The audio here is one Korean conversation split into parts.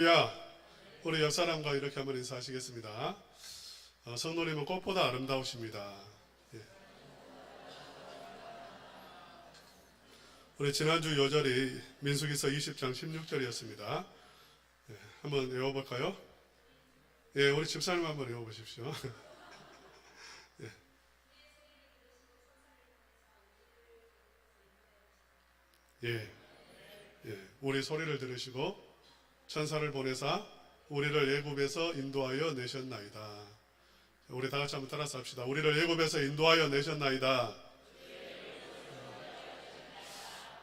야, 우리 옆 사람과 이렇게 한번 인사하시겠습니다. 성도님은 꽃보다 아름다우십니다. 예. 우리 지난주 요절이 민수기서 20장 16절이었습니다. 예, 한번 외워볼까요? 예, 우리 집사님 한번 외워보십시오. 예. 예, 예, 우리 소리를 들으시고 천사를 보내사 우리를 애굽에서 인도하여 내셨나이다. 우리 다 같이 한번 따라서 합시다. 우리를 애굽에서 인도하여 내셨나이다.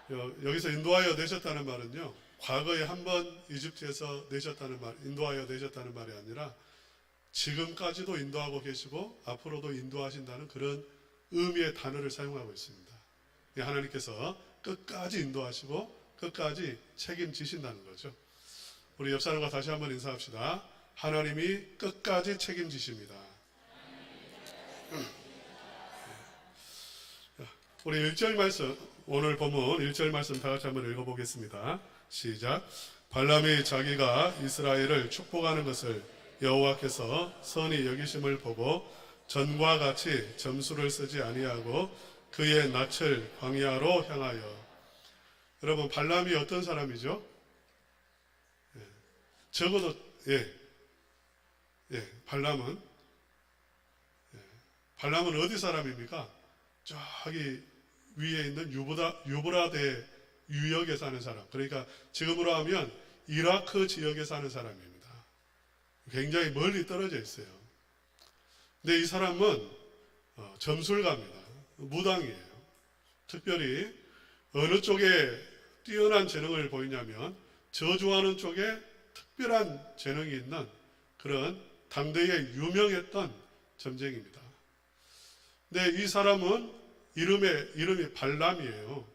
여기서 인도하여 내셨다는 말은요, 과거에 한번 이집트에서 내셨다는 말, 인도하여 내셨다는 말이 아니라 지금까지도 인도하고 계시고 앞으로도 인도하신다는 그런 의미의 단어를 사용하고 있습니다. 하나님께서 끝까지 인도하시고 끝까지 책임지신다는 거죠. 우리 옆 사람과 다시 한번 인사합시다. 하나님이 끝까지 책임지십니다. 우리 1절 말씀, 오늘 본문 1절 말씀 다 같이 한번 읽어보겠습니다. 시작. 발람이 자기가 이스라엘을 축복하는 것을 여호와께서 선히 여기심을 보고 전과 같이 점수를 쓰지 아니하고 그의 낯을 광야로 향하여. 여러분, 발람이 어떤 사람이죠? 적어도 발람은 어디 사람입니까? 저기 위에 있는 유브라데 유역에 사는 사람. 그러니까 지금으로 하면 이라크 지역에 사는 사람입니다. 굉장히 멀리 떨어져 있어요. 근데 이 사람은 점술가입니다. 무당이에요. 특별히 어느 쪽에 뛰어난 재능을 보이냐면 저주하는 쪽에 특별한 재능이 있는 그런 당대에 유명했던 점쟁입니다. 근데 이 사람은 이름이 발람이에요.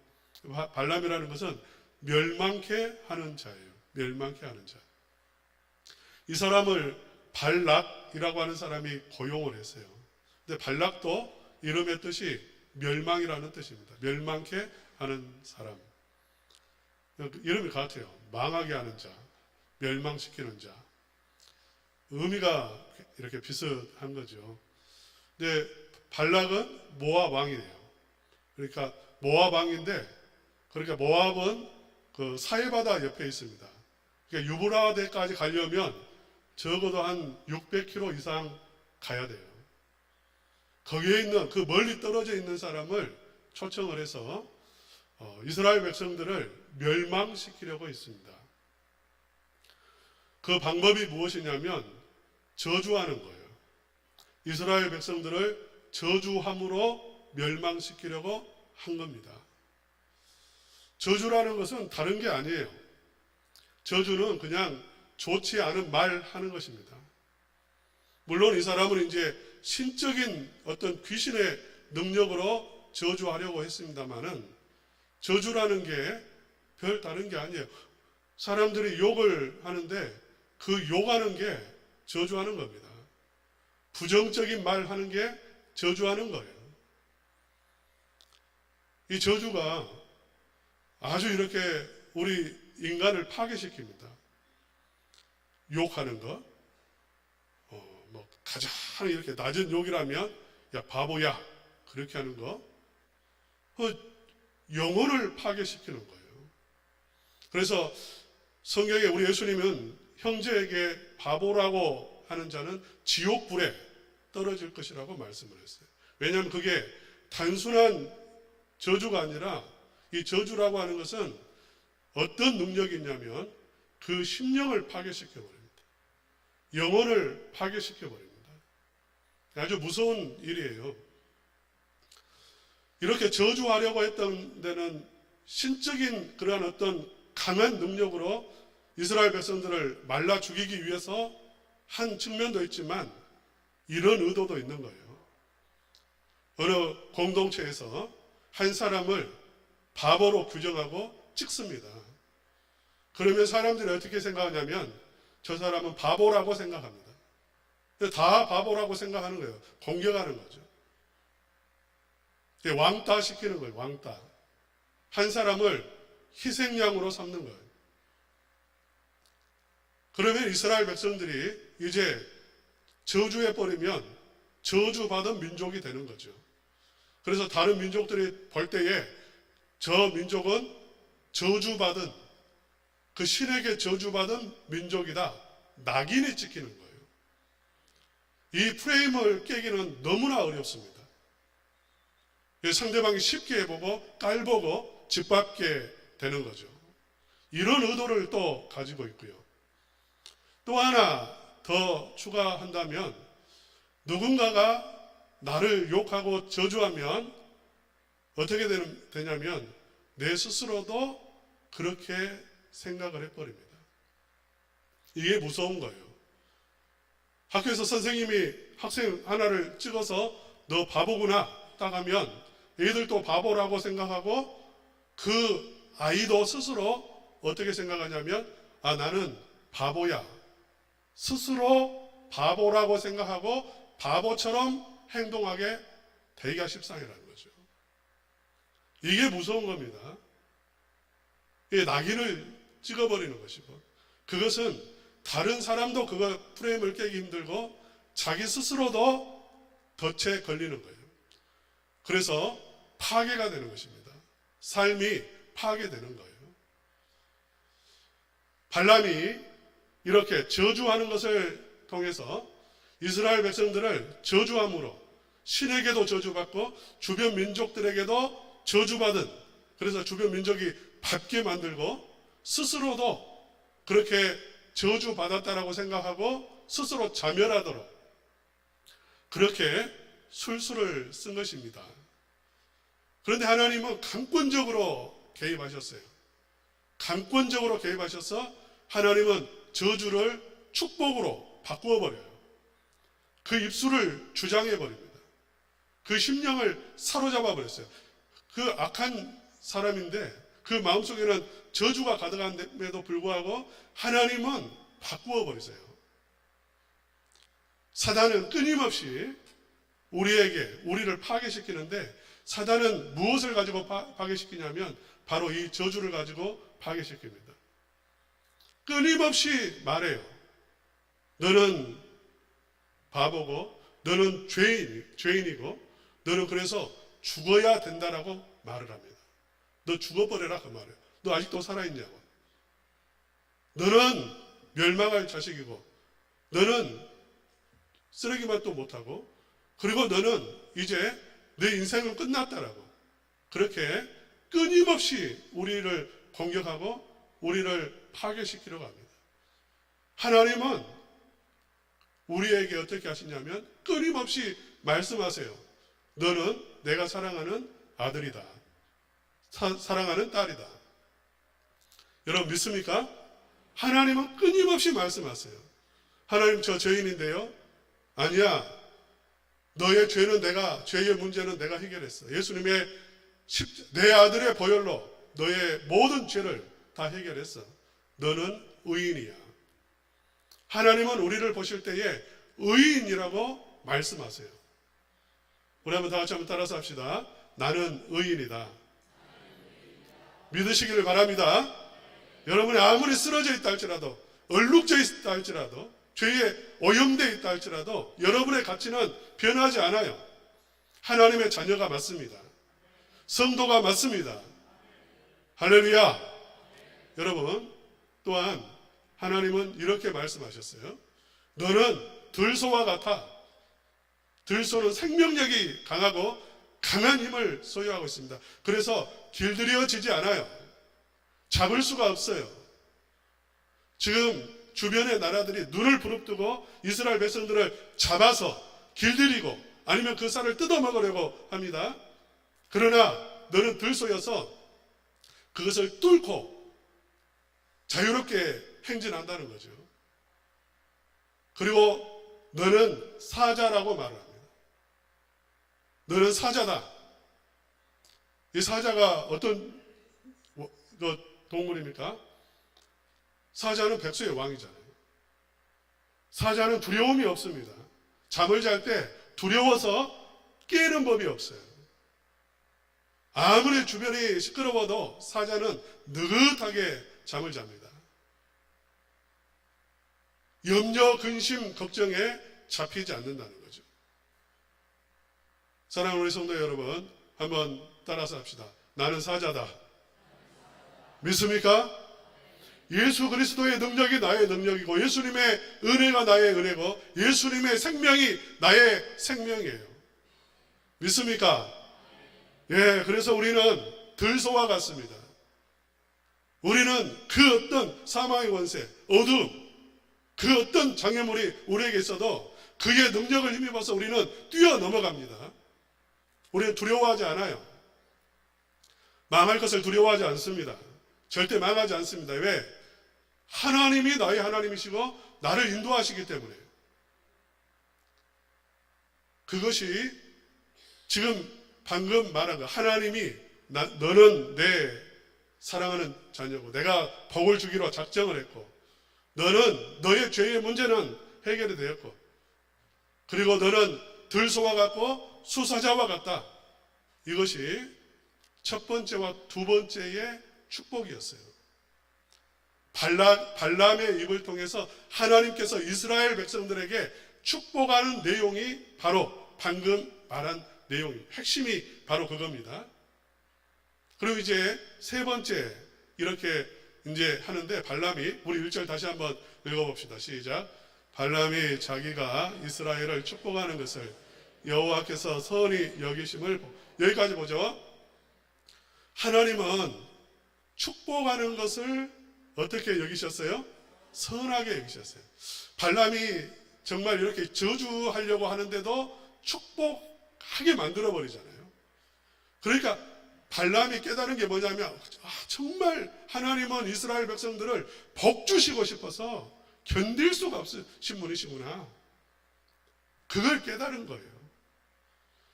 발람이라는 것은 멸망케 하는 자예요. 멸망케 하는 자. 이 사람을 발락이라고 하는 사람이 고용을 했어요. 근데 발락도 이름의 뜻이 멸망이라는 뜻입니다. 멸망케 하는 사람. 이름이 같아요. 망하게 하는 자, 멸망시키는 자. 의미가 이렇게 비슷한 거죠. 근데 발락은 모압 왕이에요. 그러니까 모압 왕인데, 그러니까 모압은 그 사해바다 옆에 있습니다. 그러니까 유브라데까지 가려면 적어도 한 600km 이상 가야 돼요. 거기에 있는 그 멀리 떨어져 있는 사람을 초청을 해서 이스라엘 백성들을 멸망시키려고 했습니다. 그 방법이 무엇이냐면 저주하는 거예요. 이스라엘 백성들을 저주함으로 멸망시키려고 한 겁니다. 저주라는 것은 다른 게 아니에요. 저주는 그냥 좋지 않은 말 하는 것입니다. 물론 이 사람은 이제 신적인 어떤 귀신의 능력으로 저주하려고 했습니다만은 저주라는 게 별 다른 게 아니에요. 사람들이 욕을 하는데 그 욕하는 게 저주하는 겁니다. 부정적인 말 하는 게 저주하는 거예요. 이 저주가 아주 이렇게 우리 인간을 파괴시킵니다. 욕하는 거, 뭐 가장 이렇게 낮은 욕이라면 야 바보야 그렇게 하는 거, 영혼을 파괴시키는 거예요. 그래서 성경에 우리 예수님은 형제에게 바보라고 하는 자는 지옥불에 떨어질 것이라고 말씀을 했어요. 왜냐하면 그게 단순한 저주가 아니라 이 저주라고 하는 것은 어떤 능력이 있냐면 그 심령을 파괴시켜버립니다. 영혼을 파괴시켜버립니다. 아주 무서운 일이에요. 이렇게 저주하려고 했던 데는 신적인 그러한 어떤 강한 능력으로 이스라엘 백성들을 말라 죽이기 위해서 한 측면도 있지만 이런 의도도 있는 거예요. 어느 공동체에서 한 사람을 바보로 규정하고 찍습니다. 그러면 사람들이 어떻게 생각하냐면 저 사람은 바보라고 생각합니다. 다 바보라고 생각하는 거예요. 공격하는 거죠. 왕따 시키는 거예요. 왕따. 한 사람을 희생양으로 삼는 거예요. 그러면 이스라엘 백성들이 이제 저주해 버리면 저주받은 민족이 되는 거죠. 그래서 다른 민족들이 볼 때에 저 민족은 저주받은, 그 신에게 저주받은 민족이다, 낙인이 찍히는 거예요. 이 프레임을 깨기는 너무나 어렵습니다. 상대방이 쉽게 해보고 깔보고 짓밟게 되는 거죠. 이런 의도를 또 가지고 있고요. 또 하나 더 추가한다면, 누군가가 나를 욕하고 저주하면 어떻게 되냐면 내 스스로도 그렇게 생각을 해버립니다. 이게 무서운 거예요. 학교에서 선생님이 학생 하나를 찍어서 너 바보구나 딱 하면 애들도 바보라고 생각하고 그 아이도 스스로 어떻게 생각하냐면 나는 바보야. 스스로 바보라고 생각하고 바보처럼 행동하게 되기가 십상이라는 거죠. 이게 무서운 겁니다. 이게 낙인을 찍어버리는 것이고, 그것은 다른 사람도 그거 프레임을 깨기 힘들고 자기 스스로도 덫에 걸리는 거예요. 그래서 파괴가 되는 것입니다. 삶이 파괴되는 거예요. 발람이 이렇게 저주하는 것을 통해서 이스라엘 백성들을 저주함으로 신에게도 저주받고 주변 민족들에게도 저주받은, 그래서 주변 민족이 받게 만들고 스스로도 그렇게 저주받았다라고 생각하고 스스로 자멸하도록 그렇게 술수를 쓴 것입니다. 그런데 하나님은 강권적으로 개입하셨어요. 강권적으로 개입하셔서 하나님은 저주를 축복으로 바꾸어 버려요. 그 입술을 주장해 버립니다. 그 심령을 사로잡아 버렸어요. 그 악한 사람인데 그 마음속에는 저주가 가득함에도 불구하고 하나님은 바꾸어 버리세요. 사단은 끊임없이 우리를 파괴시키는데, 사단은 무엇을 가지고 파괴시키냐면 바로 이 저주를 가지고 파괴시킵니다. 끊임없이 말해요. 너는 바보고 너는 죄인이고 너는 그래서 죽어야 된다라고 말을 합니다. 너 죽어버려라 그 말이에요. 너 아직도 살아있냐고. 너는 멸망할 자식이고 너는 쓰레기만 또 못하고, 그리고 너는 이제 내 인생은 끝났다라고 그렇게 끊임없이 우리를 공격하고 우리를 파괴시키려고 합니다. 하나님은 우리에게 어떻게 하시냐면 끊임없이 말씀하세요. 너는 내가 사랑하는 아들이다. 사랑하는 딸이다. 여러분 믿습니까? 하나님은 끊임없이 말씀하세요. 하나님 저 죄인인데요. 아니야. 너의 죄의 문제는 내가 해결했어. 예수님의 내 아들의 보혈로 너의 모든 죄를 다 해결했어. 너는 의인이야. 하나님은 우리를 보실 때에 의인이라고 말씀하세요. 우리 한번 다 같이 한번 따라서 합시다. 나는 의인이다. 믿으시기를 바랍니다. 여러분이 아무리 쓰러져 있다 할지라도, 얼룩져 있다 할지라도, 죄에 오염되어 있다 할지라도 여러분의 가치는 변하지 않아요. 하나님의 자녀가 맞습니다. 성도가 맞습니다. 할렐루야. 여러분, 또한 하나님은 이렇게 말씀하셨어요. 너는 들소와 같아. 들소는 생명력이 강하고 강한 힘을 소유하고 있습니다. 그래서 길들여지지 않아요. 잡을 수가 없어요. 지금 주변의 나라들이 눈을 부릅뜨고 이스라엘 백성들을 잡아서 길들이고 아니면 그 쌀을 뜯어먹으려고 합니다. 그러나 너는 들소여서 그것을 뚫고 자유롭게 행진한다는 거죠. 그리고 너는 사자라고 말을 합니다. 너는 사자다. 이 사자가 어떤 동물입니까? 사자는 백수의 왕이잖아요. 사자는 두려움이 없습니다. 잠을 잘 때 두려워서 깨는 법이 없어요. 아무리 주변이 시끄러워도 사자는 느긋하게 잠을 잡니다. 염려, 근심, 걱정에 잡히지 않는다는 거죠. 사랑하는 우리 성도 여러분, 한번 따라서 합시다. 나는 사자다. 믿습니까? 예수 그리스도의 능력이 나의 능력이고 예수님의 은혜가 나의 은혜고 예수님의 생명이 나의 생명이에요. 믿습니까? 예, 그래서 우리는 들소와 같습니다. 우리는 그 어떤 사망의 권세, 어둠, 그 어떤 장애물이 우리에게 있어도 그의 능력을 힘입어서 우리는 뛰어넘어갑니다. 우리는 두려워하지 않아요. 망할 것을 두려워하지 않습니다. 절대 망하지 않습니다. 왜? 하나님이 나의 하나님이시고 나를 인도하시기 때문에. 그것이 지금 방금 말한 거, 하나님이 너는 내 사랑하는 자녀고 내가 복을 주기로 작정을 했고 너는 너의 죄의 문제는 해결이 되었고 그리고 너는 들소와 같고 수사자와 같다. 이것이 첫 번째와 두 번째의 축복이었어요. 발람의 입을 통해서 하나님께서 이스라엘 백성들에게 축복하는 내용이 바로 방금 말한 내용, 핵심이 바로 그겁니다. 그리고 이제 세 번째 이렇게 이제 하는데 발람이 우리 1절 다시 한번 읽어봅시다. 시작. 발람이 자기가 이스라엘을 축복하는 것을 여호와께서 선히 여기심을 여기까지 보죠. 하나님은 축복하는 것을 어떻게 여기셨어요? 선하게 여기셨어요. 발람이 정말 이렇게 저주하려고 하는데도 축복하게 만들어버리잖아요. 그러니까 발람이 깨달은 게 뭐냐면 정말 하나님은 이스라엘 백성들을 복 주시고 싶어서 견딜 수가 없으신 분이시구나. 그걸 깨달은 거예요.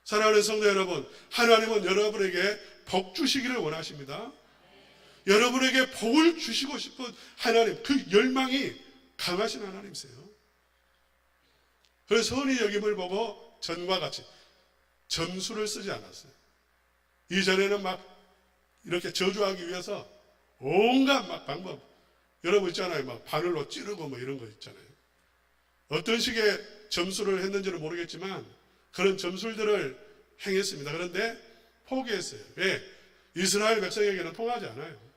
사랑하는 성도 여러분, 하나님은 여러분에게 복 주시기를 원하십니다. 여러분에게 복을 주시고 싶은 하나님, 그 열망이 강하신 하나님이세요. 그래서 선히 여김을 보고 전과 같이 점수를 쓰지 않았어요. 이전에는 막 이렇게 저주하기 위해서 온갖 막 방법, 여러분 있잖아요. 막 바늘로 찌르고 뭐 이런 거 있잖아요. 어떤 식의 점수를 했는지는 모르겠지만 그런 점술들을 행했습니다. 그런데 포기했어요. 왜? 이스라엘 백성에게는 통하지 않아요.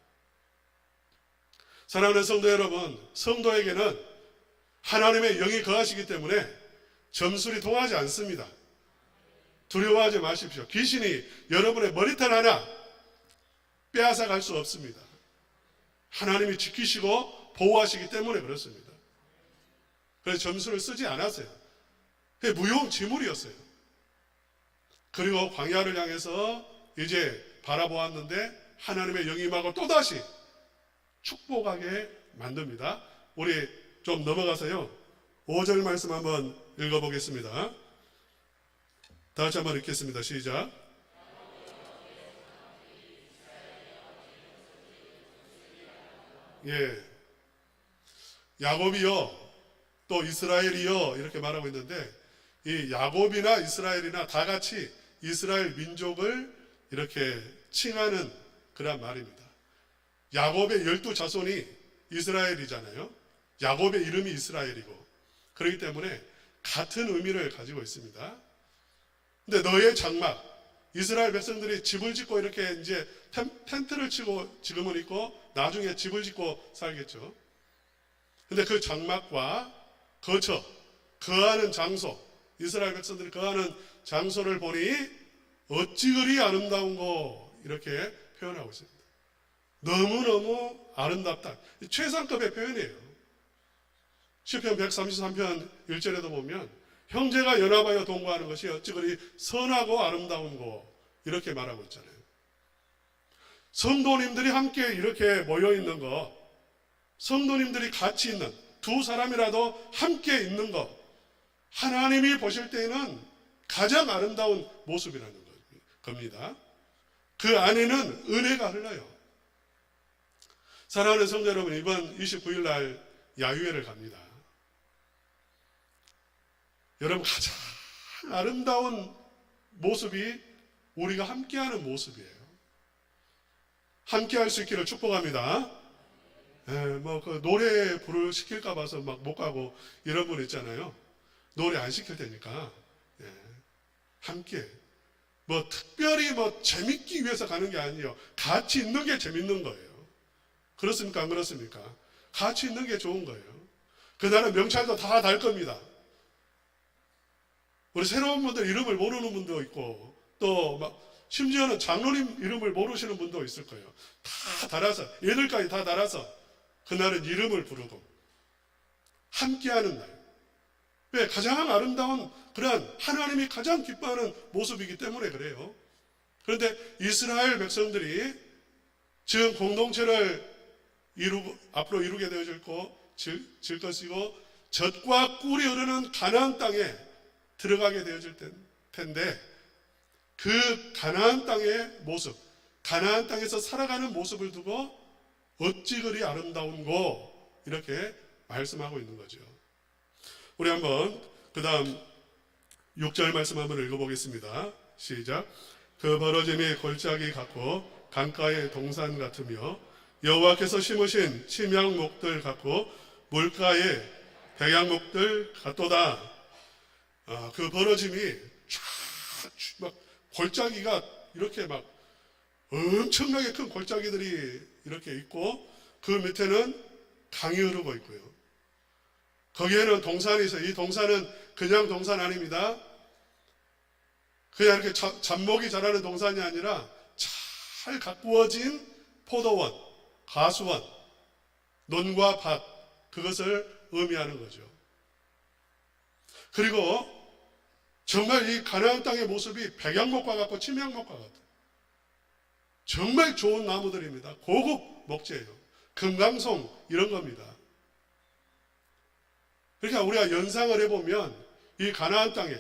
사랑하는 성도 여러분, 성도에게는 하나님의 영이 거하시기 때문에 점술이 통하지 않습니다. 두려워하지 마십시오. 귀신이 여러분의 머리털 하나 빼앗아 갈 수 없습니다. 하나님이 지키시고 보호하시기 때문에 그렇습니다. 그래서 점수를 쓰지 않았어요. 무용지물이었어요. 그리고 광야를 향해서 이제 바라보았는데 하나님의 영이 임하고 또다시 축복하게 만듭니다. 우리 좀 넘어가서요 5절 말씀 한번 읽어보겠습니다. 다 같이 한번 읽겠습니다. 시작. 예, 야곱이요 또 이스라엘이요 이렇게 말하고 있는데 이 야곱이나 이스라엘이나 다 같이 이스라엘 민족을 이렇게 칭하는 그런 말입니다. 야곱의 12자손이 이스라엘이잖아요. 야곱의 이름이 이스라엘이고 그렇기 때문에 같은 의미를 가지고 있습니다. 근데 너의 장막, 이스라엘 백성들이 집을 짓고 이렇게 이제 텐트를 치고 지금은 있고 나중에 집을 짓고 살겠죠. 근데 그 장막과 거처, 거하는 장소, 이스라엘 백성들이 거하는 장소를 보니 어찌 그리 아름다운고 이렇게 표현하고 있습니다. 너무너무 아름답다. 최상급의 표현이에요. 시편 133편 1절에도 보면 형제가 연합하여 동거하는 것이 어찌 그리 선하고 아름다운고 이렇게 말하고 있잖아요. 성도님들이 함께 이렇게 모여있는 거, 성도님들이 같이 있는 두 사람이라도 함께 있는 거, 하나님이 보실 때에는 가장 아름다운 모습이라는 겁니다. 그 안에는 은혜가 흘러요. 사랑하는 성도 여러분, 이번 29일 날 야유회를 갑니다. 여러분, 가장 아름다운 모습이 우리가 함께하는 모습이에요. 함께할 수 있기를 축복합니다. 뭐 그 노래 부를 시킬까 봐서 막 못 가고 이런 분 있잖아요. 노래 안 시킬 테니까. 예, 함께 뭐 특별히 뭐 재밌기 위해서 가는 게 아니에요. 같이 있는 게 재밌는 거예요. 그렇습니까? 안 그렇습니까? 같이 있는 게 좋은 거예요. 그날은 명찰도 다 달 겁니다. 우리 새로운 분들 이름을 모르는 분도 있고 또 막 심지어는 장로님 이름을 모르시는 분도 있을 거예요. 다 달아서 얘들까지 다 달아서 그날은 이름을 부르고 함께하는 날. 왜? 가장 아름다운 그러한 하나님이 가장 기뻐하는 모습이기 때문에 그래요. 그런데 이스라엘 백성들이 지금 공동체를 앞으로 이루게 되어질 것이고 젖과 꿀이 흐르는 가나안 땅에 들어가게 되어질 텐데 그 가나안 땅의 모습, 가나안 땅에서 살아가는 모습을 두고 어찌 그리 아름다운고 이렇게 말씀하고 있는 거죠. 우리 한번 그 다음 6절 말씀 한번 읽어보겠습니다. 시작. 그 벌어짐이 골짜기 같고 강가의 동산 같으며 여호와께서 심으신 침향목들 같고 물가의 백향목들 같도다. 그 벌어짐이 막 골짜기가 이렇게 막 엄청나게 큰 골짜기들이 이렇게 있고 그 밑에는 강이 흐르고 있고요. 거기에는 동산이 있어요. 이 동산은 그냥 동산 아닙니다. 그냥 이렇게 잡목이 자라는 동산이 아니라 잘 가꾸어진 포도원, 가수원, 논과 밭, 그것을 의미하는 거죠. 그리고 정말 이 가나안 땅의 모습이 백향목과 같고 침향목과 같아요. 정말 좋은 나무들입니다. 고급 목재예요. 금강송 이런 겁니다. 그러니까 우리가 연상을 해보면 이 가나안 땅에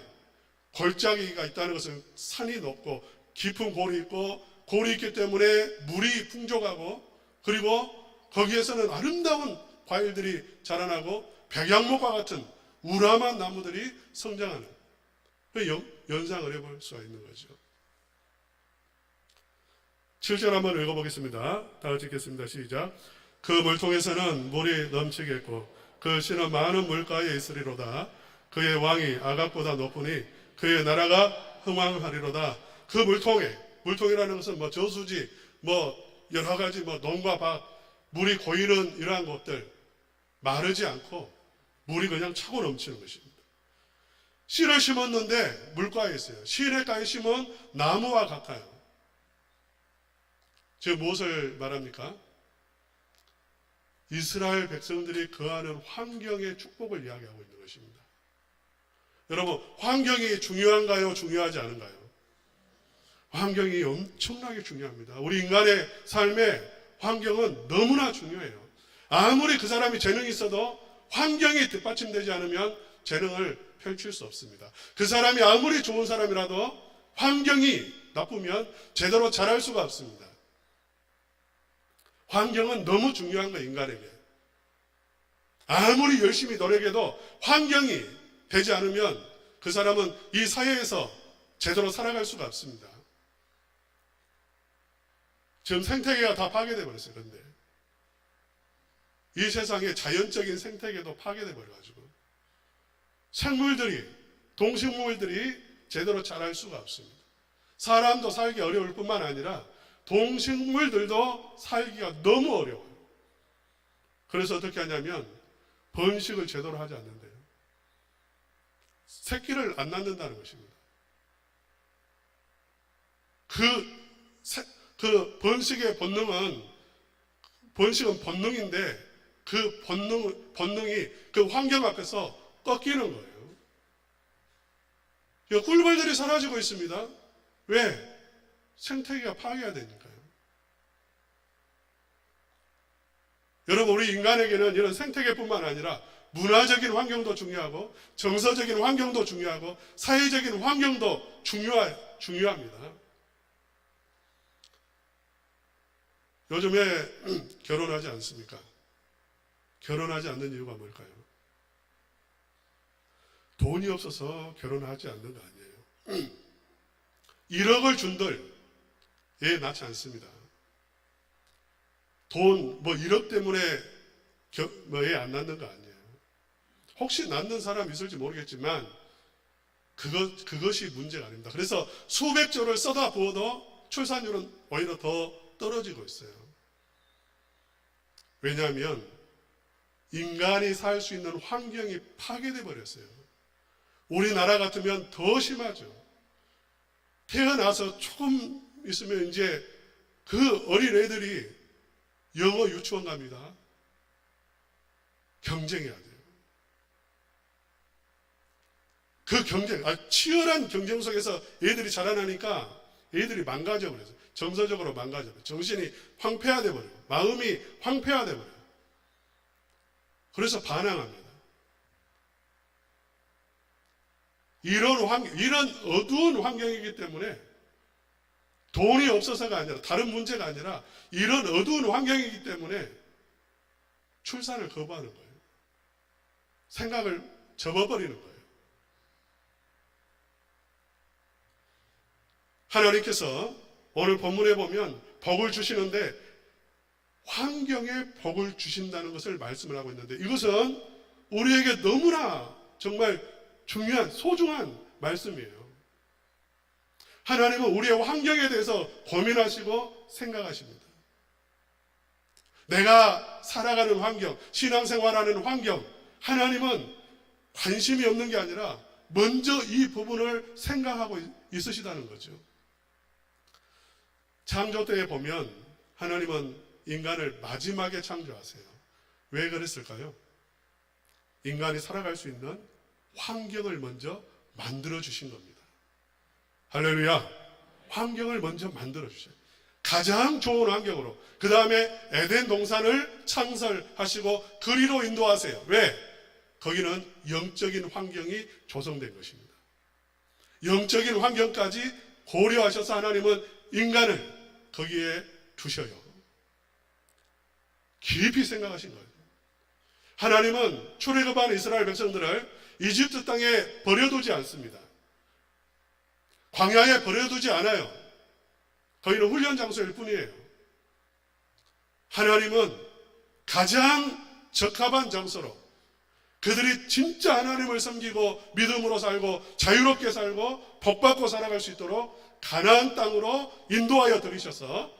골짜기가 있다는 것은 산이 높고 깊은 골이 있고 골이 있기 때문에 물이 풍족하고 그리고 거기에서는 아름다운 과일들이 자라나고 백향목과 같은 우람한 나무들이 성장하는 연상을 해볼 수가 있는 거죠. 7절 한번 읽어보겠습니다. 다 같이 읽겠습니다. 시작. 그 물통에서는 물이 넘치겠고 그 씨는 많은 물가에 있으리로다. 그의 왕이 아각보다 높으니 그의 나라가 흥왕하리로다. 그 물통이라는 것은 뭐 저수지, 뭐 여러 가지 뭐 논과 밭, 물이 고이는 이러한 곳들 마르지 않고 물이 그냥 차고 넘치는 것입니다. 씨를 심었는데 물가에 있어요. 시냇가에 심은 나무와 같아요. 지금 무엇을 말합니까? 이스라엘 백성들이 거하는 환경의 축복을 이야기하고 있는 것입니다. 여러분, 환경이 중요한가요? 중요하지 않은가요? 환경이 엄청나게 중요합니다. 우리 인간의 삶에 환경은 너무나 중요해요. 아무리 그 사람이 재능이 있어도 환경이 뒷받침되지 않으면 재능을 펼칠 수 없습니다. 그 사람이 아무리 좋은 사람이라도 환경이 나쁘면 제대로 잘할 수가 없습니다. 환경은 너무 중요한 거예요, 인간에게. 아무리 열심히 노력해도 환경이 되지 않으면 그 사람은 이 사회에서 제대로 살아갈 수가 없습니다. 지금 생태계가 다 파괴되어 버렸어요. 그런데 이 세상의 자연적인 생태계도 파괴되어 버려가지고 생물들이, 동식물들이 제대로 자랄 수가 없습니다. 사람도 살기 어려울 뿐만 아니라 동식물들도 살기가 너무 어려워요. 그래서 어떻게 하냐면 번식을 제대로 하지 않는데요. 새끼를 안 낳는다는 것입니다. 그 번식의 번식은 본능인데 그 본능이 그 환경 앞에서 꺾이는 거예요. 꿀벌들이 사라지고 있습니다. 왜? 생태계가 파괴가 되니까요. 여러분, 우리 인간에게는 이런 생태계뿐만 아니라 문화적인 환경도 중요하고 정서적인 환경도 중요하고 사회적인 환경도 중요합니다. 요즘에 결혼하지 않습니까? 결혼하지 않는 이유가 뭘까요? 돈이 없어서 결혼하지 않는 거 아니에요. 1억을 준들 낳지 않습니다. 돈, 1억 때문에 뭐에 안 낳는 거 아니에요. 혹시 낳는 사람 있을지 모르겠지만 그것이 문제가 아닙니다. 그래서 수백 조를 쏟아 부어도 출산율은 오히려 더 떨어지고 있어요. 왜냐하면 인간이 살 수 있는 환경이 파괴돼 버렸어요. 우리나라 같으면 더 심하죠. 태어나서 조금 있으면 이제 그 어린 애들이 영어 유치원 갑니다. 경쟁해야 돼요. 그 치열한 경쟁 속에서 애들이 자라나니까 애들이 망가져 버려요. 정서적으로 망가져 버려요. 정신이 황폐화돼 버려요. 마음이 황폐화돼 버려요. 그래서 반항합니다. 이런 어두운 환경이기 때문에 돈이 없어서가 아니라 다른 문제가 아니라 이런 어두운 환경이기 때문에 출산을 거부하는 거예요. 생각을 접어버리는 거예요. 하나님께서 오늘 본문에 보면 복을 주시는데 환경에 복을 주신다는 것을 말씀을 하고 있는데 이것은 우리에게 너무나 정말 중요한 소중한 말씀이에요. 하나님은 우리의 환경에 대해서 고민하시고 생각하십니다. 내가 살아가는 환경, 신앙생활하는 환경, 하나님은 관심이 없는 게 아니라 먼저 이 부분을 생각하고 있으시다는 거죠. 창조 때에 보면 하나님은 인간을 마지막에 창조하세요. 왜 그랬을까요? 인간이 살아갈 수 있는 환경을 먼저 만들어 주신 겁니다. 할렐루야. 환경을 먼저 만들어 주셔요. 가장 좋은 환경으로. 그 다음에 에덴 동산을 창설하시고 그리로 인도하세요. 왜? 거기는 영적인 환경이 조성된 것입니다. 영적인 환경까지 고려하셔서 하나님은 인간을 거기에 두셔요. 깊이 생각하신 거예요. 하나님은 출애굽한 이스라엘 백성들을 이집트 땅에 버려두지 않습니다. 광야에 버려두지 않아요. 거기는 훈련 장소일 뿐이에요. 하나님은 가장 적합한 장소로 그들이 진짜 하나님을 섬기고 믿음으로 살고 자유롭게 살고 복받고 살아갈 수 있도록 가나안 땅으로 인도하여 들이셔서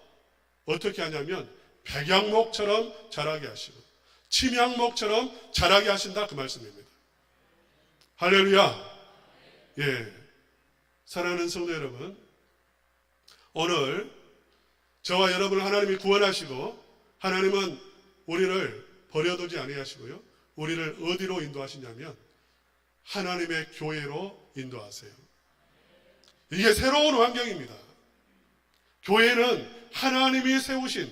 어떻게 하냐면 백향목처럼 자라게 하시고 침향목처럼 자라게 하신다 그 말씀입니다. 할렐루야. 예, 사랑하는 성도 여러분, 오늘 저와 여러분을 하나님이 구원하시고 하나님은 우리를 버려두지 아니하시고요, 우리를 어디로 인도하시냐면 하나님의 교회로 인도하세요. 이게 새로운 환경입니다. 교회는 하나님이 세우신,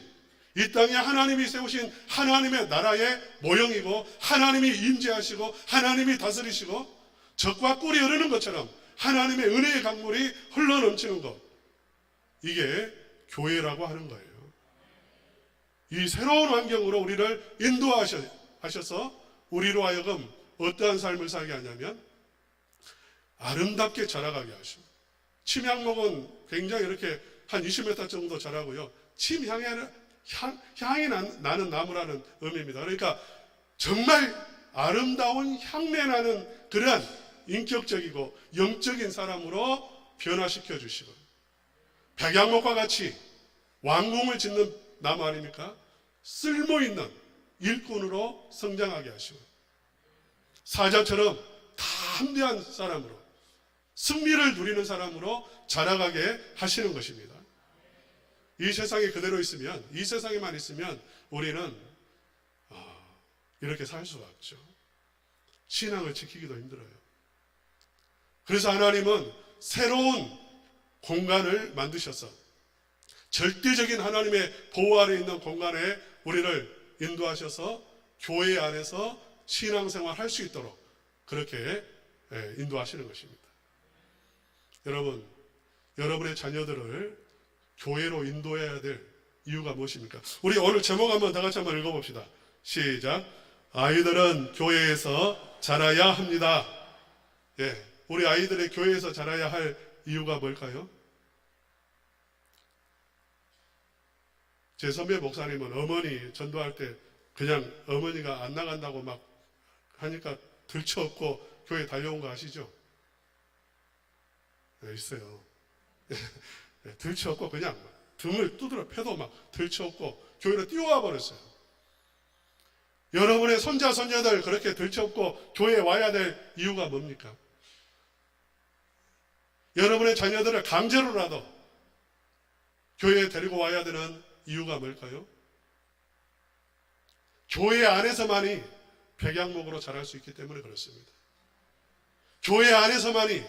이 땅에 하나님이 세우신 하나님의 나라의 모형이고 하나님이 임재하시고 하나님이 다스리시고 젖과 꿀이 흐르는 것처럼 하나님의 은혜의 강물이 흘러넘치는 것, 이게 교회라고 하는 거예요. 이 새로운 환경으로 우리를 인도하셔서 우리로 하여금 어떠한 삶을 살게 하냐면 아름답게 자라가게 하시고, 침향목은 굉장히 이렇게 한 20m 정도 자라고요, 향이 나는 나무라는 의미입니다. 그러니까 정말 아름다운 향내 나는 그러한 인격적이고 영적인 사람으로 변화시켜 주시고, 백향목과 같이 왕궁을 짓는 나무 아닙니까? 쓸모있는 일꾼으로 성장하게 하시고, 사자처럼 담대한 사람으로 승리를 누리는 사람으로 자라가게 하시는 것입니다. 이 세상에 그대로 있으면, 이 세상에만 있으면 우리는 이렇게 살 수가 없죠. 신앙을 지키기도 힘들어요. 그래서 하나님은 새로운 공간을 만드셔서 절대적인 하나님의 보호 아래 있는 공간에 우리를 인도하셔서 교회 안에서 신앙생활 할 수 있도록 그렇게 인도하시는 것입니다. 여러분, 여러분의 자녀들을 교회로 인도해야 될 이유가 무엇입니까? 우리 오늘 제목 한번 다 같이 한번 읽어봅시다. 시작. 아이들은 교회에서 자라야 합니다. 예, 우리 아이들의 교회에서 자라야 할 이유가 뭘까요? 제 선배 목사님은 어머니 전도할 때 그냥 어머니가 안 나간다고 막 하니까 들쳐업고 교회 달려온 거 아시죠? 네, 있어요. 네, 들쳐업고 그냥 등을 두드려 패도 막 들쳐업고 교회로 뛰어와 버렸어요. 여러분의 손자 손녀들 그렇게 들쳐업고 교회에 와야 될 이유가 뭡니까? 여러분의 자녀들을 강제로라도 교회에 데리고 와야 되는 이유가 뭘까요? 교회 안에서만이 백양목으로 자랄 수 있기 때문에 그렇습니다. 교회 안에서만이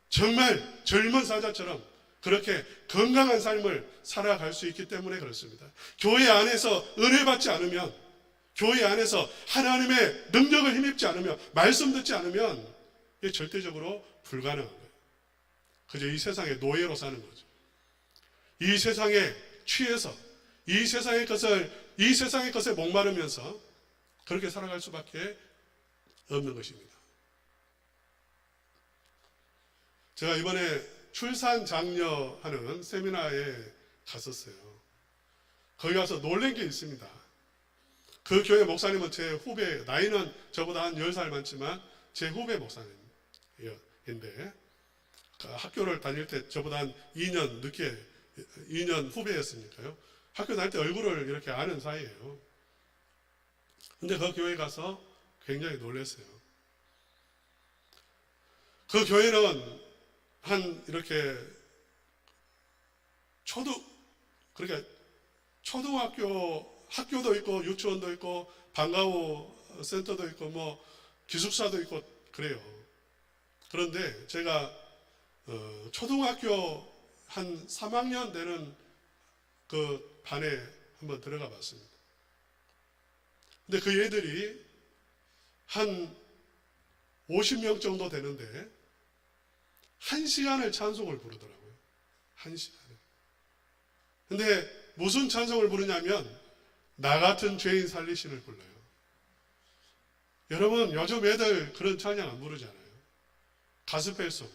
정말 젊은 사자처럼 그렇게 건강한 삶을 살아갈 수 있기 때문에 그렇습니다. 교회 안에서 은혜 받지 않으면, 교회 안에서 하나님의 능력을 힘입지 않으면, 말씀 듣지 않으면 이게 절대적으로 불가능한 거예요. 그저 이 세상의 노예로 사는 거죠. 이 세상에 취해서 이 세상의 것에 목마르면서 그렇게 살아갈 수밖에 없는 것입니다. 제가 이번에 출산 장려하는 세미나에 갔었어요. 거기 가서 놀란 게 있습니다. 그 교회 목사님은 제 후배, 나이는 저보다 한 10살 많지만 제 후배 목사님인데 학교를 다닐 때 저보다 한 2년 늦게 2년 후배였으니까요. 학교 다닐 때 얼굴을 이렇게 아는 사이예요. 근데 그 교회 가서 굉장히 놀랐어요. 그 교회는 한 이렇게 그러니까 초등학교 학교도 있고 유치원도 있고 방과후 센터도 있고 뭐 기숙사도 있고 그래요. 그런데 제가 초등학교 한 3학년 되는 그 반에 한번 들어가 봤습니다. 근데 그 애들이 한 50명 정도 되는데 1시간을 찬송을 부르더라고요. 1시간을. 근데 무슨 찬송을 부르냐면 나 같은 죄인 살리신을 불러요. 여러분 요즘 애들 그런 찬양 안 부르잖아요. 가스펠송.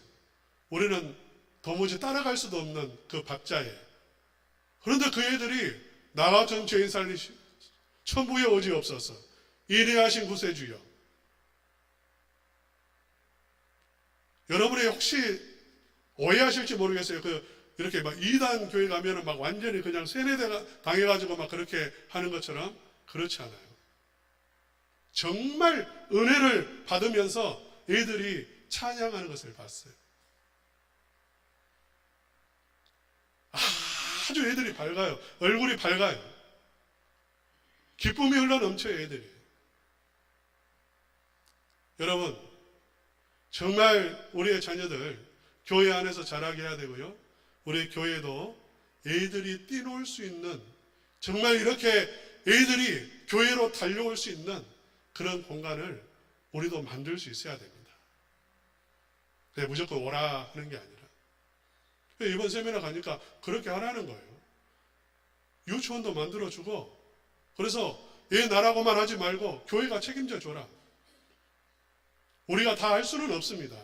우리는 도무지 따라갈 수도 없는 그 박자에. 그런데 그 애들이 나 같은 죄인 살리신 천부에 오지 없어서 인내하신 구세주여. 여러분이 혹시 오해하실지 모르겠어요. 이렇게 막 2단 교회 가면은 막 완전히 그냥 세뇌대가 당해가지고 막 그렇게 하는 것처럼 그렇지 않아요. 정말 은혜를 받으면서 애들이 찬양하는 것을 봤어요. 아주 애들이 밝아요. 얼굴이 밝아요. 기쁨이 흘러 넘쳐요, 애들이. 여러분, 정말 우리의 자녀들 교회 안에서 자라게 해야 되고요. 우리 교회도 애들이 뛰놀 수 있는, 정말 이렇게 애들이 교회로 달려올 수 있는 그런 공간을 우리도 만들 수 있어야 됩니다. 그냥 무조건 오라 하는 게 아니라. 이번 세미나 가니까 그렇게 하라는 거예요. 유치원도 만들어주고, 그래서 얘 나라고만 하지 말고 교회가 책임져 줘라. 우리가 다 할 수는 없습니다.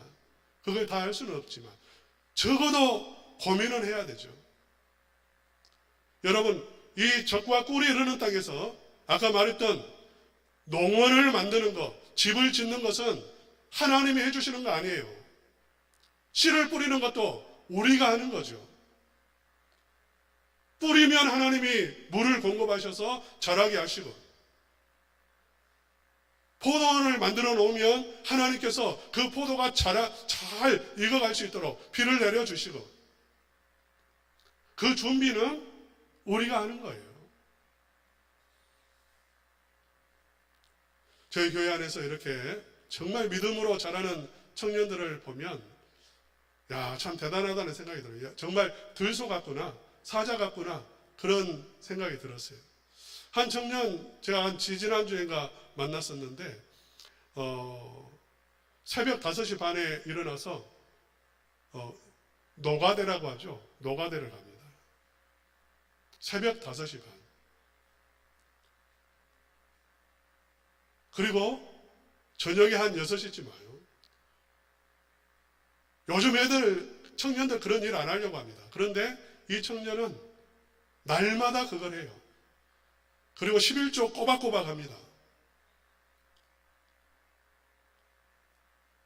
그걸 다 할 수는 없지만 적어도 고민은 해야 되죠. 여러분, 이 적과 꿀이 흐르는 땅에서 아까 말했던 농원을 만드는 것, 집을 짓는 것은 하나님이 해주시는 거 아니에요. 씨를 뿌리는 것도 우리가 하는 거죠. 뿌리면 하나님이 물을 공급하셔서 자라게 하시고, 포도원을 만들어 놓으면 하나님께서 그 포도가 잘 익어갈 수 있도록 비를 내려주시고, 그 준비는 우리가 하는 거예요. 저희 교회 안에서 이렇게 정말 믿음으로 자라는 청년들을 보면 야, 참 대단하다는 생각이 들어요. 정말 들소 같구나, 사자 같구나, 그런 생각이 들었어요. 한 청년 제가 한 지지난주인가 만났었는데 새벽 5시 반에 일어나서 노가대라고 하죠. 노가대를 갑니다. 새벽 5시 반. 그리고 저녁에 한 6시쯤 와요. 요즘 청년들 그런 일 안 하려고 합니다. 그런데 이 청년은 날마다 그걸 해요. 그리고 11조 꼬박꼬박 합니다.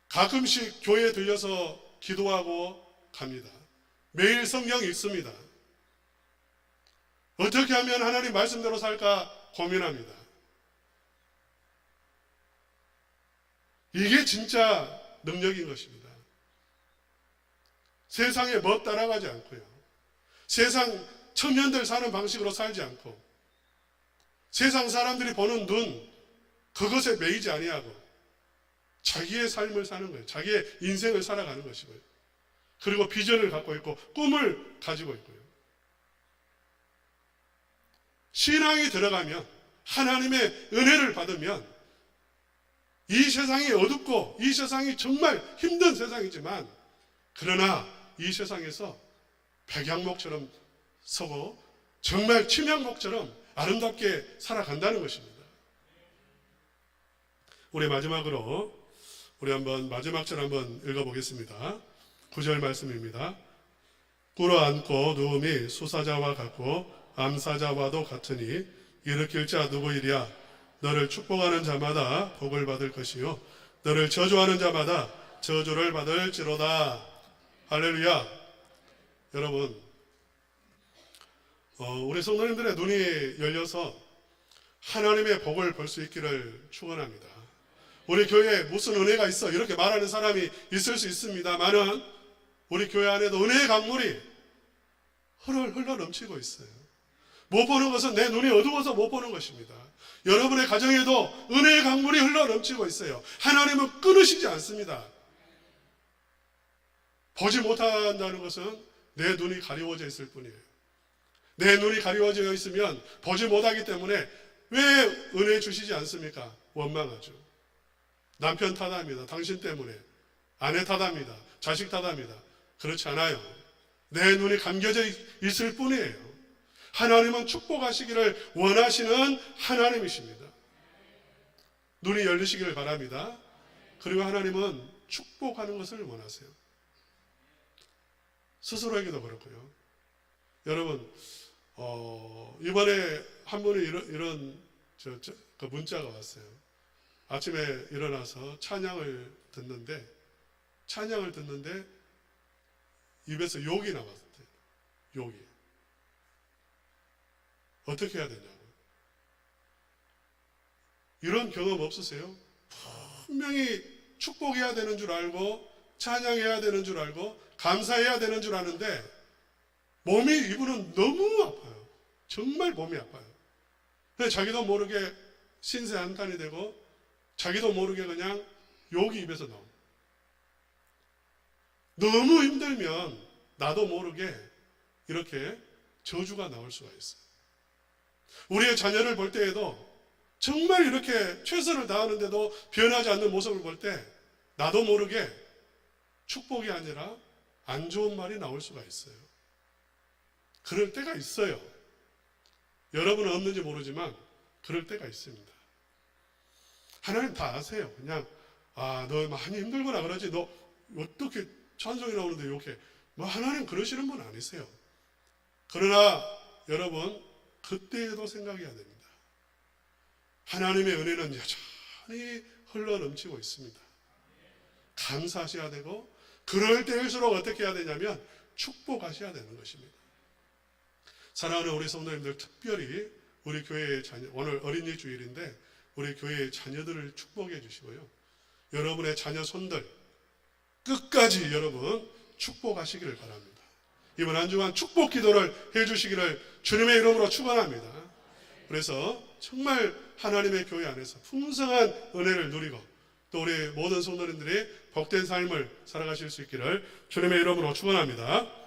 가끔씩 교회에 들려서 기도하고 갑니다. 매일 성경 읽습니다. 어떻게 하면 하나님 말씀대로 살까 고민합니다. 이게 진짜 능력인 것입니다. 세상에 뭐 따라가지 않고요. 세상 청년들 사는 방식으로 살지 않고 세상 사람들이 보는 눈 그것에 매이지 아니하고 자기의 삶을 사는 거예요. 자기의 인생을 살아가는 것이고요. 그리고 비전을 갖고 있고 꿈을 가지고 있고요. 신앙이 들어가면 하나님의 은혜를 받으면 이 세상이 어둡고 이 세상이 정말 힘든 세상이지만 그러나 이 세상에서 백양목처럼 서고 정말 침향목처럼 아름답게 살아간다는 것입니다. 우리 마지막으로 우리 한번 마지막 절 한번 읽어보겠습니다. 9절 말씀입니다. 꿇어앉고 누움이 수사자와 같고 암사자와도 같으니 일으킬 자 누구이랴. 너를 축복하는 자마다 복을 받을 것이요 너를 저주하는 자마다 저주를 받을지로다. 할렐루야. 여러분, 우리 성도님들의 눈이 열려서 하나님의 복을 볼 수 있기를 축원합니다. 우리 교회에 무슨 은혜가 있어 이렇게 말하는 사람이 있을 수 있습니다만은 우리 교회 안에도 은혜의 강물이 흘러 넘치고 있어요. 못 보는 것은 내 눈이 어두워서 못 보는 것입니다. 여러분의 가정에도 은혜의 강물이 흘러 넘치고 있어요. 하나님은 끊으시지 않습니다. 보지 못한다는 것은 내 눈이 가리워져 있을 뿐이에요. 내 눈이 가리워져 있으면 보지 못하기 때문에 왜 은혜 주시지 않습니까? 원망하죠. 남편 탓합니다. 당신 때문에. 아내 탓합니다. 자식 탓합니다. 그렇지 않아요. 내 눈이 감겨져 있을 뿐이에요. 하나님은 축복하시기를 원하시는 하나님이십니다. 눈이 열리시기를 바랍니다. 그리고 하나님은 축복하는 것을 원하세요. 스스로에게도 그렇고요. 여러분, 이번에 한 분이 이런 그 문자가 왔어요. 아침에 일어나서 찬양을 듣는데 입에서 욕이 나왔대요. 욕이. 어떻게 해야 되냐고. 이런 경험 없으세요? 분명히 축복해야 되는 줄 알고 찬양해야 되는 줄 알고 감사해야 되는 줄 아는데 몸이 이분은 너무 아파요. 정말 몸이 아파요. 그래서 자기도 모르게 신세 한탄이 되고 자기도 모르게 그냥 욕이 입에서 나옵니다. 너무 힘들면 나도 모르게 이렇게 저주가 나올 수가 있어요. 우리의 자녀를 볼 때에도 정말 이렇게 최선을 다하는데도 변하지 않는 모습을 볼 때 나도 모르게 축복이 아니라 안 좋은 말이 나올 수가 있어요. 그럴 때가 있어요. 여러분은 없는지 모르지만 그럴 때가 있습니다. 하나님 다 아세요. 그냥 너 많이 힘들구나 그러지 너 어떻게 찬송이 나오는데 욕해. 하나님 그러시는 분 아니세요. 그러나 여러분 그때에도 생각해야 됩니다. 하나님의 은혜는 여전히 흘러 넘치고 있습니다. 감사하셔야 되고 그럴 때일수록 어떻게 해야 되냐면 축복하셔야 되는 것입니다. 사랑하는 우리 성도님들, 특별히 우리 교회의 자녀, 오늘 어린이 주일인데 우리 교회의 자녀들을 축복해 주시고요. 여러분의 자녀 손들 끝까지 여러분 축복하시기를 바랍니다. 이번 한 주간 축복 기도를 해 주시기를 주님의 이름으로 축원합니다. 그래서 정말 하나님의 교회 안에서 풍성한 은혜를 누리고 또 우리 모든 성도님들이 복된 삶을 살아가실 수 있기를 주님의 이름으로 축원합니다.